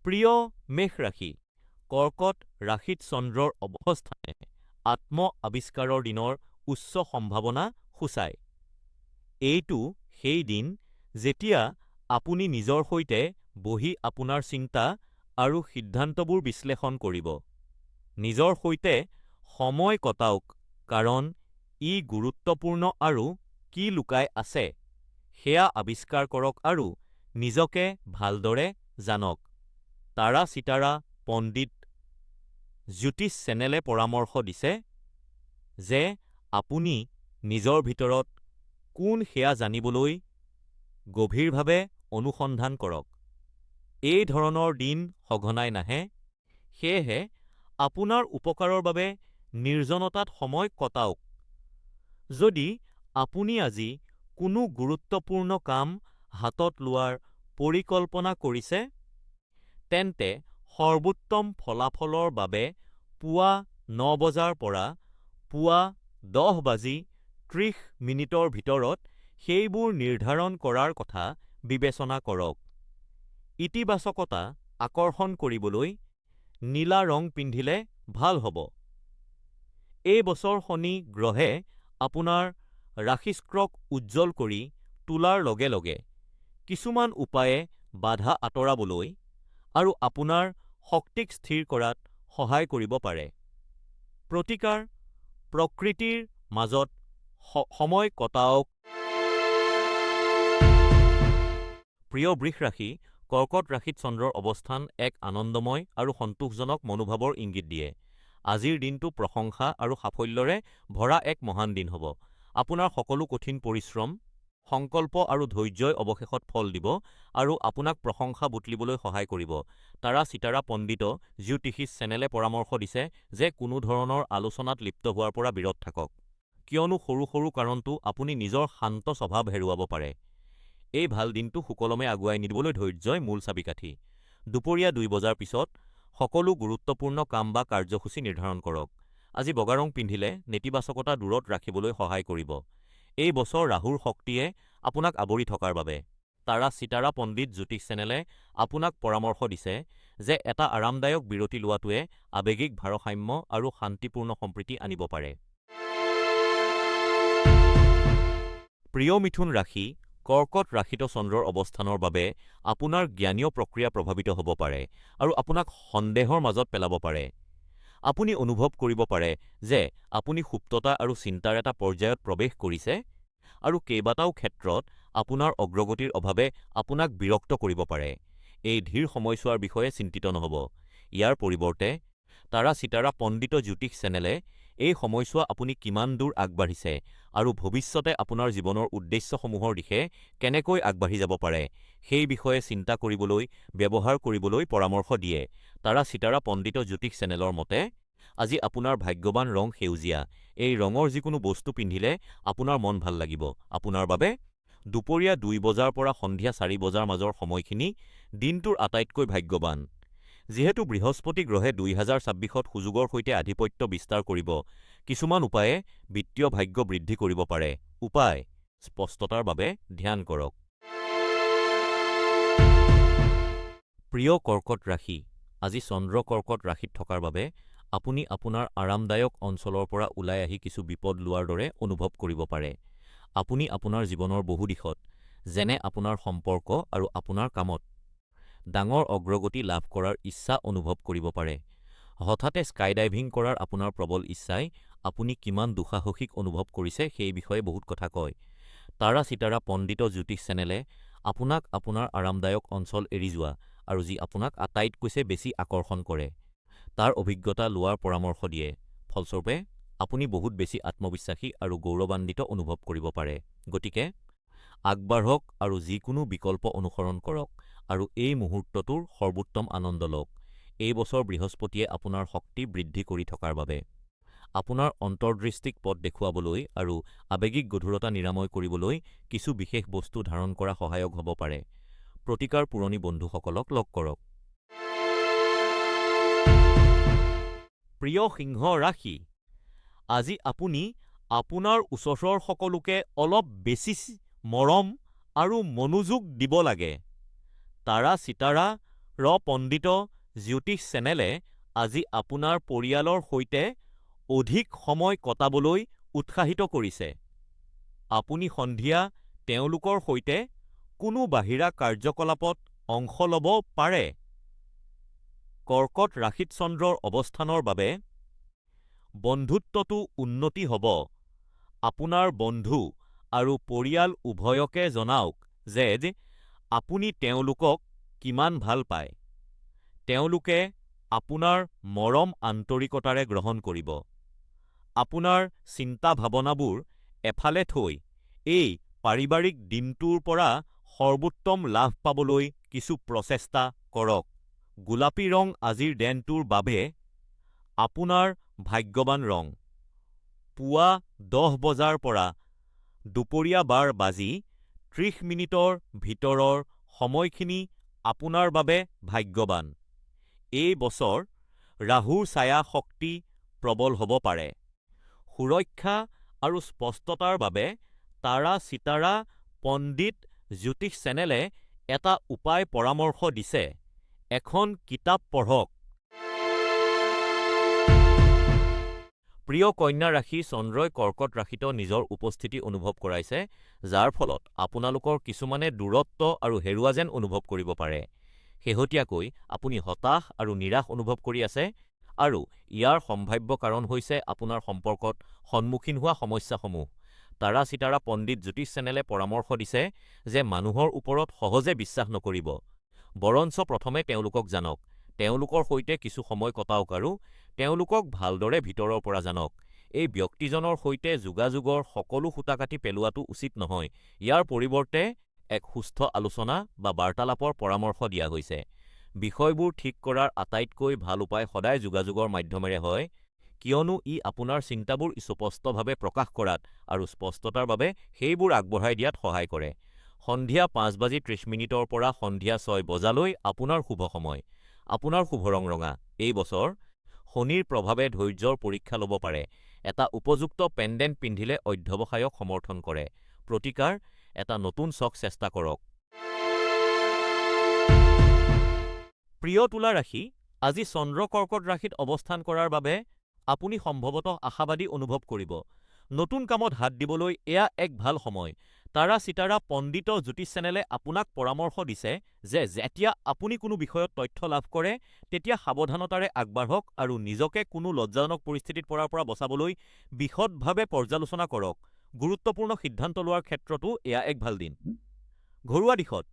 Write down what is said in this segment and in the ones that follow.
প্ৰিয় মেষ ৰাশি, কৰ্কট ৰাশিত চন্দ্ৰৰ অৱস্থানে আত্ম-আৱিষ্কাৰৰ দিনৰ উচ্চ সম্ভাৱনা সূচায়। এইটো সেই দিন যেতিয়া আপুনি নিজৰ সৈতে বহি আপোনাৰ চিন্তা আৰু সিদ্ধান্তবোৰ বিশ্লেষণ কৰিব। নিজৰ সৈতে সময় কটাওক কাৰণ ই গুৰুত্বপূৰ্ণ আৰু কি লুকাই আছে সেয়া আৱিষ্কাৰ কৰক আৰু নিজকে ভালদৰে জানক। তাৰা-চিতাৰা পণ্ডিত জ্যোতিষ চেনেলে পৰামৰ্শ দিছে যে আপুনি নিজৰ ভিতৰত কোন সেয়া জানিবলৈ গভীৰভাৱে অনুসন্ধান কৰক। এই ধৰণৰ দিন সঘনাই নাহে, সেয়েহে আপোনাৰ উপকাৰৰ বাবে নিৰ্জনতাত সময় কটাওক। যদি আপুনি আজি কোনো গুৰুত্বপূৰ্ণ কাম হাতত লোৱাৰ পৰিকল্পনা কৰিছে, তেন্তে সৰ্বোত্তম ফলাফলৰ বাবে পুৱা ৯ বজাৰ পৰা পুৱা ১০:৩০ৰ ভিতৰত সেইবোৰ নিৰ্ধাৰণ কৰাৰ কথা বিবেচনা কৰক। ইতিবাচকতা আকৰ্ষণ কৰিবলৈ নীলা ৰং পিন্ধিলে ভাল হ'ব। এই বছৰ শনি গ্ৰহে আপোনাৰ ৰাশিচক্ৰক উজ্জ্বল কৰি তোলাৰ লগে লগে কিছুমান উপায়ে বাধা আঁতৰাবলৈ আৰু আপোনাৰ শক্তিক স্থিৰ কৰাত সহায় কৰিব পাৰে। প্ৰতিকাৰ প্ৰকৃতিৰ মাজত সময় কটাওক। প্ৰিয় বৃষ ৰাশি, কৰ্কট ৰাশিত চন্দ্ৰৰ অৱস্থান এক আনন্দময় আৰু সন্তোষজনক মনোভাৱৰ ইংগিত দিয়ে। আজিৰ দিনটো প্ৰশংসা আৰু সাফল্যৰে ভৰা এক মহান দিন হ'ব। আপোনাৰ সকলো কঠিন পৰিশ্ৰম, সংকল্প আৰু ধৈৰ্য্যই অৱশেষত ফল দিব আৰু আপোনাক প্ৰশংসা বুটলিবলৈ সহায় কৰিব। তাৰা-চিতাৰা পণ্ডিত জ্যোতিষী চেনেলে পৰামৰ্শ দিছে যে কোনো ধৰণৰ আলোচনাত লিপ্ত হোৱাৰ পৰা বিৰত থাকক, কিয়নো সৰু সৰু কাৰণতো আপুনি নিজৰ শান্ত স্বভাৱ হেৰুৱাব পাৰে। এই ভাল দিনটো সুকলমে আগুৱাই নিবলৈ ধৈৰ্য্যই মূল চাবিকাঠি। দুপৰীয়া ২ বজাৰ পিছত সকলো গুৰুত্বপূৰ্ণ কাম বা কাৰ্যসূচী নিৰ্ধাৰণ কৰক। আজি বগা ৰং পিন্ধিলে নেতিবাচকতা দূৰত ৰাখিবলৈ সহায় কৰিব। এই বছৰ ৰাহুৰ শক্তিয়ে আপোনাক আৱৰি থকাৰ বাবে তাৰা-চিতাৰা পণ্ডিত জ্যোতিষ চেনেলে আপোনাক পৰামৰ্শ দিছে যে এটা আৰামদায়ক বিৰতি লোৱাটোৱে আৱেগিক ভাৰসাম্য আৰু শান্তিপূৰ্ণ সম্প্ৰীতি আনিব পাৰে। প্ৰিয় মিথুন ৰাশি, কৰ্কট ৰাশিত চন্দ্ৰৰ অৱস্থানৰ বাবে আপোনাৰ জ্ঞানীয় প্ৰক্ৰিয়া প্ৰভাৱিত হ'ব পাৰে আৰু আপোনাক সন্দেহৰ মাজত পেলাব পাৰে। আপুনি অনুভৱ কৰিব পাৰে যে আপুনি সুপ্ততা আৰু চিন্তাৰ এটা পৰ্যায়ত প্ৰৱেশ কৰিছে আৰু কেইবাটাও ক্ষেত্ৰত আপোনাৰ অগ্ৰগতিৰ অভাৱে আপোনাক বিৰক্ত কৰিব পাৰে। এই ধীৰ সময়ছোৱাৰ বিষয়ে চিন্তিত নহ'ব। ইয়াৰ পৰিৱৰ্তে তাৰা-চিতাৰা পণ্ডিত জ্যোতিষ চেনেলে এই সময়ছোৱা আপুনি কিমান দূৰ আগবাঢ়িছে আৰু ভৱিষ্যতে আপোনাৰ জীৱনৰ উদ্দেশ্যসমূহৰ দিশে কেনেকৈ আগবাঢ়ি যাব পাৰে সেই বিষয়ে চিন্তা কৰিবলৈ ব্যৱহাৰ কৰিবলৈ পৰামৰ্শ দিয়ে। তাৰা-চিতাৰা পণ্ডিত জ্যোতিষ চেনেলৰ মতে, আজি আপোনাৰ ভাগ্যৱান ৰং সেউজীয়া। এই ৰঙৰ যিকোনো বস্তু পিন্ধিলে আপোনাৰ মন ভাল লাগিব। আপোনাৰ বাবে দুপৰীয়া ২ বজাৰ পৰা সন্ধিয়া ৪ বজাৰ মাজৰ সময়খিনি দিনটোৰ আটাইতকৈ ভাগ্যৱান। যিহেতু বৃহস্পতি গ্ৰহে ২০২৬ত সুযোগৰ সৈতে আধিপত্য বিস্তাৰ কৰিব, কিছুমান উপায়ে বিত্তীয় ভাগ্য বৃদ্ধি কৰিব পাৰে। উপায় স্পষ্টতাৰ বাবে ধ্যান কৰক। প্ৰিয় কৰ্কট ৰাশি, আজি চন্দ্ৰ কৰ্কট ৰাশিত থকাৰ বাবে আপুনি আপোনাৰ আৰামদায়ক অঞ্চলৰ পৰা ওলাই আহি কিছু বিপদ লোৱাৰ দৰে অনুভৱ কৰিব পাৰে। আপুনি আপোনাৰ জীৱনৰ বহু দিশত, যেনে আপোনাৰ সম্পৰ্ক আৰু আপোনাৰ কামত, ডাঙৰ অগ্ৰগতি লাভ কৰাৰ ইচ্ছা অনুভৱ কৰিব পাৰে। হঠাতে স্কাইডাইভিং কৰাৰ আপোনাৰ প্ৰবল ইচ্ছাই আপুনি কিমান দুঃসাহসিক অনুভৱ কৰিছে সেই বিষয়ে বহুত কথা কয়। তাৰা-চিতাৰা পণ্ডিত জ্যোতিষ চেনেলে আপোনাক আপোনাৰ আৰামদায়ক অঞ্চল এৰি যোৱা আৰু যি আপোনাক আটাইতকৈ বেছি আকৰ্ষণ কৰে তাৰ অভিজ্ঞতা লোৱাৰ পৰামৰ্শ দিয়ে। ফলস্বৰূপে আপুনি বহুত বেছি আত্মবিশ্বাসী আৰু গৌৰৱান্বিত অনুভৱ কৰিব পাৰে। গতিকে আগবাঢ়ক আৰু যিকোনো বিকল্প অনুসৰণ কৰক আৰু এই মুহূৰ্তটোৰ সৰ্বোত্তম আনন্দ লওক। এই বছৰ বৃহস্পতিয়ে আপোনাৰ শক্তি বৃদ্ধি কৰি থকাৰ বাবে আপোনাৰ অন্তৰ্দৃষ্টিক পথ দেখুৱাবলৈ আৰু আৱেগিক গধুৰতা নিৰাময় কৰিবলৈ কিছু বিশেষ বস্তু ধাৰণ কৰা সহায়ক হ'ব পাৰে। প্ৰতিকাৰ পুৰণি বন্ধুসকলক লগ কৰক। প্ৰিয় সিংহ ৰাশি, আজি আপুনি আপোনাৰ ওচৰৰ সকলোকে অলপ বেছি মৰম আৰু মনোযোগ দিব লাগে। তাৰা-চিতাৰা পণ্ডিত জ্যোতিষ চেনেলে আজি আপোনাৰ পৰিয়ালৰ সৈতে অধিক সময় কটাবলৈ উৎসাহিত কৰিছে। আপুনি সন্ধিয়া তেওঁলোকৰ সৈতে কোনো বাহিৰা কাৰ্যকলাপত অংশ ল'ব পাৰে। কৰ্কট ৰাশিত চন্দ্ৰৰ অৱস্থানৰ বাবে বন্ধুত্বতো উন্নতি হ'ব। আপোনাৰ বন্ধু আৰু পৰিয়াল উভয়কে জনাওক যে আপুনি তেওঁলোকক কিমান ভাল পায়। তেওঁলোকে আপোনাৰ মৰম আন্তৰিকতাৰে গ্ৰহণ কৰিব। আপোনাৰ চিন্তা-ভাবনাবোৰ এফালে থৈ এই পাৰিবাৰিক দিনটোৰ পৰা সৰ্বোত্তম লাভ পাবলৈ কিছু প্ৰচেষ্টা কৰক। গোলাপী ৰং আজিৰ দিনটোৰ বাবে আপোনাৰ ভাগ্যৱান ৰং। পুৱা 10 বজাৰ পৰা দুপৰীয়া 12 বাজি 30 মিনিটৰ ভিতৰৰ সময়খিনি আপোনাৰ বাবে ভাগ্যৱান। এই বছৰ ৰাহুৰ ছায়া শক্তি প্ৰবল হ'ব পাৰে। সুৰক্ষা আৰু স্পষ্টতাৰ বাবে তাৰা-চিতাৰা পণ্ডিত জ্যোতিষ চেনেলে এটা উপায় পৰামৰ্শ দিছে: এখন কিতাপ পঢ়ক। প্ৰিয় কন্যা ৰাশি, চন্দ্ৰই কৰ্কট ৰাশিত নিজৰ উপস্থিতি অনুভৱ কৰাইছে, যাৰ ফলত আপোনালোকৰ কিছুমানে দূৰত্ব আৰু হেৰুৱা যেন অনুভৱ কৰিব পাৰে। শেহতীয়াকৈ আপুনি হতাশ আৰু নিৰাশ অনুভৱ কৰি আছে, আৰু ইয়াৰ সম্ভাৱ্য কাৰণ হৈছে আপোনাৰ সম্পৰ্কত সন্মুখীন হোৱা সমস্যাসমূহ। তাৰা-চিতাৰা পণ্ডিত জ্যোতিষ চেনেলে পৰামৰ্শ দিছে যে মানুহৰ ওপৰত সহজে বিশ্বাস নকৰিব। বৰঞ্চ প্ৰথমে তেওঁলোকক জানক, তেওঁলোকৰ সৈতে কিছু সময় কটাওক আৰু তেওঁলোকক ভালদৰে ভিতৰৰ পৰা জানক। এই ব্যক্তিজনৰ সৈতে যোগাযোগৰ সকলো খুঁটা কাটি পেলোৱাটো উচিত নহয়। ইয়াৰ পৰিৱৰ্তে এক সুস্থ আলোচনা বা বাৰ্তালাপৰ পৰামৰ্শ দিয়া হৈছে। বিষয়বোৰ ঠিক কৰাৰ আটাইতকৈ ভাল উপায় সদায় যোগাযোগৰ মাধ্যমেৰে হয়, কিয়নো ই আপোনাৰ চিন্তাবোৰ স্পষ্টভাৱে প্ৰকাশ কৰাত আৰু স্পষ্টতাৰ বাবে সেইবোৰ আগবঢ়াই দিয়াত সহায় কৰে। সন্ধিয়া 5:30 পৰা সন্ধিয়া 6 বজালৈ আপোনাৰ শুভ সময়। আপোনাৰ শুভ ৰং ৰঙা। এই বছৰ শনিৰ প্ৰভাৱে ধৈৰ্য্যৰ পৰীক্ষা ল'ব পাৰে। এটা উপযুক্ত পেণ্ডেণ্ট পিন্ধিলে অধ্যৱসায়ক সমৰ্থন কৰে। প্ৰতিকাৰ: এটা নতুন চখ চেষ্টা কৰক। প্ৰিয় তুলা ৰাশি, আজি চন্দ্ৰ কৰ্কট ৰাশিত অৱস্থান কৰাৰ বাবে আপুনি সম্ভৱতঃ আশাবাদী অনুভৱ কৰিব। নতুন কামত হাত দিবলৈ এয়া এক ভাল সময়। তাৰা-চিতাৰা পণ্ডিত জ্যোতিষ চেনেলে আপোনাক পৰামৰ্শ দিছে যে যেতিয়া আপুনি কোনো বিষয়ত তথ্য লাভ কৰে, তেতিয়া সাৱধানতাৰে আগবাঢ়ক আৰু নিজকে কোনো লজ্জাজনক পৰিস্থিতিত পৰাৰ পৰা বচাবলৈ বিশদভাৱে পৰ্যালোচনা কৰক। গুৰুত্বপূৰ্ণ সিদ্ধান্ত লোৱাৰ ক্ষেত্ৰতো এয়া এক ভাল দিন। ঘৰুৱা দিশত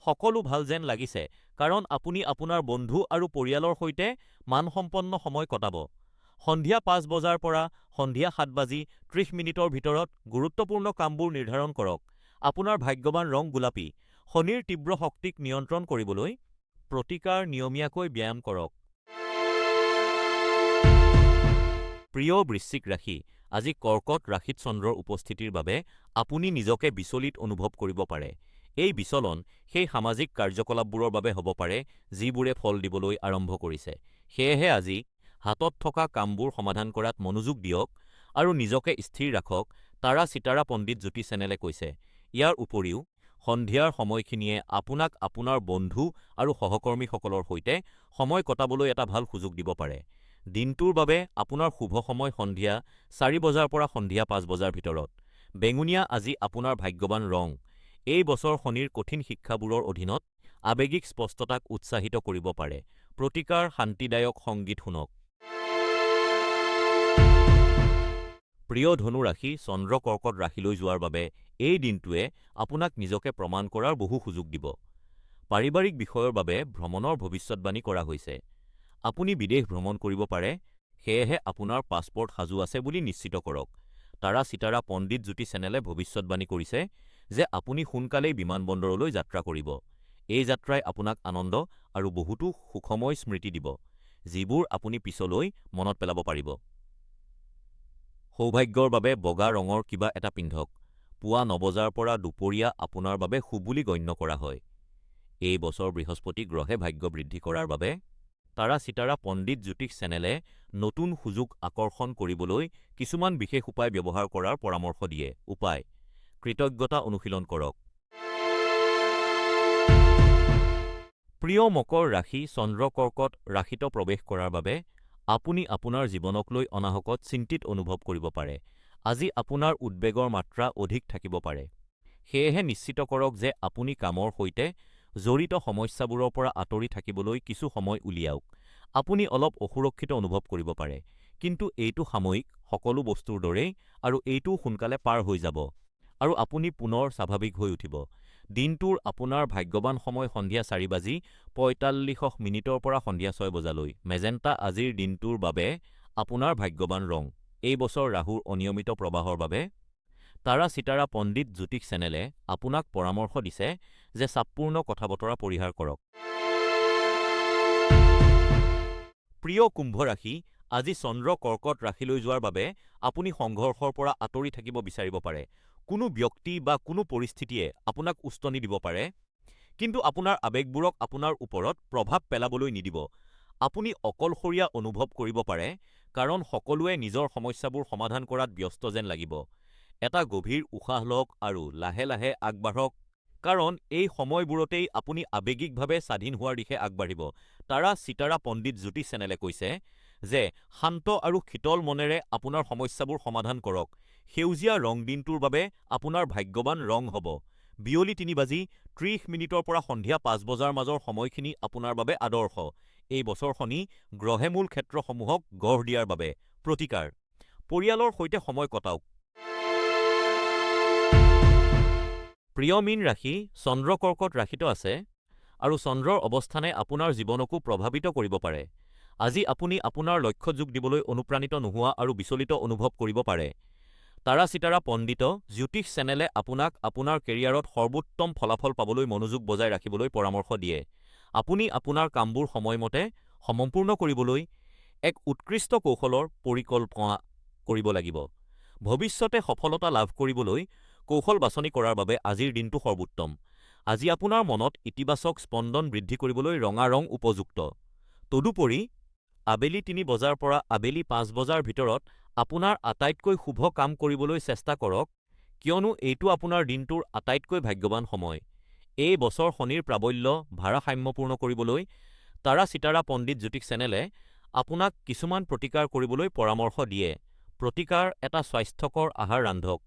সকলো ভাল যেন লাগিছে, কাৰণ আপুনি আপোনাৰ বন্ধু আৰু পৰিয়ালৰ সৈতে মানসম্পন্ন সময় কটাব। সন্ধিয়া 5 বজাৰ পৰা সন্ধিয়া 7:30 মিনিটৰ ভিতৰত গুৰুত্বপূৰ্ণ কামবোৰ নিৰ্ধাৰণ কৰক। আপোনাৰ ভাগ্যৱান ৰং গোলাপী। শনিৰ তীব্ৰ শক্তিক নিয়ন্ত্ৰণ কৰিবলৈ প্ৰতিকাৰ: নিয়মীয়াকৈ ব্যায়াম কৰক। প্ৰিয় বৃশ্চিক ৰাশি, আজি কৰ্কট ৰাশিত চন্দ্ৰৰ উপস্থিতিৰ বাবে আপুনি নিজকে বিচলিত অনুভৱ কৰিব পাৰে। এই বিচলন সেই সামাজিক কাৰ্যকলাপবোৰৰ বাবে হ'ব পাৰে যিবোৰে ফল দিবলৈ আৰম্ভ কৰিছে। সেয়েহে আজি হাতত থকা কামবোৰ সমাধান কৰাত মনোযোগ দিয়ক আৰু নিজকে স্থিৰ ৰাখক, তাৰা-চিতাৰা পণ্ডিত জ্যোতি চেনেলে কৈছে। ইয়াৰ উপৰিও সন্ধিয়াৰ সময়খিনিয়ে আপোনাক আপোনাৰ বন্ধু আৰু সহকৰ্মীসকলৰ সৈতে সময় কটাবলৈ এটা ভাল সুযোগ দিব পাৰে। দিনটোৰ বাবে আপোনাৰ শুভ সময় সন্ধিয়া 4 বজাৰ পৰা সন্ধিয়া 5 বজাৰ ভিতৰত। বেঙুনীয়া আজি আপোনাৰ ভাগ্যৱান ৰং। এই বছৰ শনিৰ কঠিন শিক্ষাবোৰৰ অধীনত আৱেগিক স্পষ্টতাক উৎসাহিত কৰিব পাৰে। প্ৰতিকাৰ: শান্তিদায়ক সংগীত শুনক। প্ৰিয় ধনু ৰাশি, চন্দ্ৰ কৰ্কট ৰাশিলৈ যোৱাৰ বাবে এই দিনটোৱে আপোনাক নিজকে প্ৰমাণ কৰাৰ বহু সুযোগ দিব। পাৰিবাৰিক বিষয়ৰ বাবে ভ্ৰমণৰ ভৱিষ্যৎবাণী কৰা হৈছে। আপুনি বিদেশ ভ্ৰমণ কৰিব পাৰে, সেয়েহে আপোনাৰ পাছপৰ্ট সাজু আছে বুলি নিশ্চিত কৰক। তাৰা-চিতাৰা পণ্ডিত জ্যোতি চেনেলে ভৱিষ্যৎবাণী কৰিছে যে আপুনি সোনকালেই বিমানবন্দৰলৈ যাত্ৰা কৰিব। এই যাত্ৰাই আপোনাক আনন্দ আৰু বহুতো সুখময় স্মৃতি দিব, যিবোৰ আপুনি পিছলৈ মনত পেলাব পাৰিব। সৌভাগ্যৰ বাবে বগা ৰঙৰ কিবা এটা পিন্ধক। পুৱা 9 বজাৰ পৰা দুপৰীয়া আপোনাৰ বাবে শুভ বুলি গণ্য কৰা হয়। এই বছৰ বৃহস্পতি গ্ৰহে ভাগ্য বৃদ্ধি কৰাৰ বাবে তাৰা-চিতাৰা পণ্ডিত জ্যোতিষ চেনেলে নতুন সুযোগ আকৰ্ষণ কৰিবলৈ কিছুমান বিশেষ উপায় ব্যৱহাৰ কৰাৰ পৰামৰ্শ দিয়ে। উপায়: কৃতজ্ঞতা অনুশীলন কৰক। প্ৰিয় মকৰ ৰাশি চন্দ্ৰ কৰ্কট ৰাশিত প্ৰৱেশ কৰাৰ বাবে আপুনি আপোনাৰ জীৱনক লৈ অনাহকত চিন্তিত অনুভৱ কৰিব পাৰে। আজি আপোনাৰ উদ্বেগৰ মাত্ৰা অধিক থাকিব পাৰে। সেয়েহে নিশ্চিত কৰক যে আপুনি কামৰ সৈতে জড়িত সমস্যাবোৰৰ পৰা আঁতৰি থাকিবলৈ কিছু সময় উলিয়াওক। আপুনি অলপ অসুৰক্ষিত অনুভৱ কৰিব পাৰে, কিন্তু এইটো সাময়িক সকলো বস্তুৰ দৰেই, আৰু এইটোও সোনকালে পাৰ হৈ যাব, আৰু আপুনি পুনৰ স্বাভাৱিক হৈ উঠিব। দিনটোৰ আপোনাৰ ভাগ্যৱান সময় সন্ধিয়া 4:45 পৰা সন্ধিয়া 6 বজালৈ। মেজেণ্টা আজিৰ দিনটোৰ বাবে আপোনাৰ ভাগ্যৱান ৰং। এই বছৰ ৰাহুৰ অনিয়মিত প্ৰবাহৰ বাবে তাৰা চিতাৰা পণ্ডিত জ্যোতিষ চেনেলে আপোনাক পৰামৰ্শ দিছে যে চাপপূৰ্ণ কথা-বতৰা পৰিহাৰ কৰক। প্ৰিয় কুম্ভ ৰাশি, আজি চন্দ্ৰ কৰ্কট ৰাশিলৈ যোৱাৰ বাবে আপুনি সংঘৰ্ষৰ পৰা আঁতৰি থাকিব বিচাৰিব পাৰে। কোনো ব্যক্তি বা কোনো পৰিস্থিতিয়ে আপোনাক উস্তানি দিব পাৰে, কিন্তু আপোনাৰ আৱেগবোৰক আপোনাৰ ওপৰত প্ৰভাৱ পেলাবলৈ নিদিব। আপুনি অকলশৰীয়া অনুভৱ কৰিব পাৰে কাৰণ সকলোৱে নিজৰ সমস্যাবোৰ সমাধান কৰাত ব্যস্ত যেন লাগিব। এটা গভীৰ উশাহ লওক আৰু লাহে লাহে আগবাঢ়ক, কাৰণ এই সময়বোৰতেই আপুনি আৱেগিকভাৱে স্বাধীন হোৱাৰ দিশে আগবাঢ়িব। তাৰা চিতাৰা পণ্ডিত জ্যোতিষ চেনেলে কৈছে যে শান্ত আৰু শীতল মনেৰে আপোনাৰ সমস্যাবোৰ সমাধান কৰক। সেউজীয়া ৰং দিনটোৰ বাবে আপোনাৰ ভাগ্যৱান ৰং হ'ব। বিয়লি 3:30 পৰা সন্ধিয়া 5 বজাৰ মাজৰ সময়খিনি আপোনাৰ বাবে আদৰ্শ। এই বছৰ শনি গ্ৰহে মূল ক্ষেত্ৰসমূহক গঢ় দিয়াৰ বাবে। প্ৰতিকাৰ: পৰিয়ালৰ সৈতে সময় কটাওক। প্ৰিয় মীন ৰাশি, চন্দ্ৰ কৰ্কট ৰাশিত আছে আৰু চন্দ্ৰৰ অৱস্থানে আপোনাৰ জীৱনকো প্ৰভাৱিত কৰিব পাৰে। আজি আপুনি আপোনাৰ লক্ষ্যত যোগ দিবলৈ অনুপ্ৰাণিত নোহোৱা আৰু বিচলিত অনুভৱ কৰিব পাৰে। তাৰা চিতাৰা পণ্ডিত জ্যোতিষ চেনেলে আপোনাক আপোনাৰ কেৰিয়াৰত সৰ্বোত্তম ফলাফল পাবলৈ মনোযোগ বজাই ৰাখিবলৈ পৰামৰ্শ দিয়ে। আপুনি আপোনাৰ কামবোৰ সময়মতে সম্পূৰ্ণ কৰিবলৈ এক উৎকৃষ্ট কৌশলৰ পৰিকল্পনা কৰিব লাগিব। ভৱিষ্যতে সফলতা লাভ কৰিবলৈ কৌশল বাছনি কৰাৰ বাবে আজিৰ দিনটো সৰ্বোত্তম। আজি আপোনাৰ মনত ইতিবাচক স্পন্দন বৃদ্ধি কৰিবলৈ ৰঙা ৰং উপযুক্ত। তদুপৰি, আবেলি 3 বজাৰ পৰা আবেলি 5 বজাৰ ভিতৰত আপোনাৰ আটাইতকৈ শুভ কাম কৰিবলৈ চেষ্টা কৰক, কিয়নো এইটো আপোনাৰ দিনটোৰ আটাইতকৈ ভাগ্যৱান সময়। এই বছৰ শনিৰ প্ৰাবল্য ভাৰসাম্যপূৰ্ণ কৰিবলৈ তাৰা চিতাৰা পণ্ডিত জ্যোতিষ চেনেলে আপোনাক কিছুমান প্ৰতিকাৰ কৰিবলৈ পৰামৰ্শ দিয়ে। প্ৰতিকাৰ: এটা স্বাস্থ্যকৰ আহাৰ ৰান্ধক।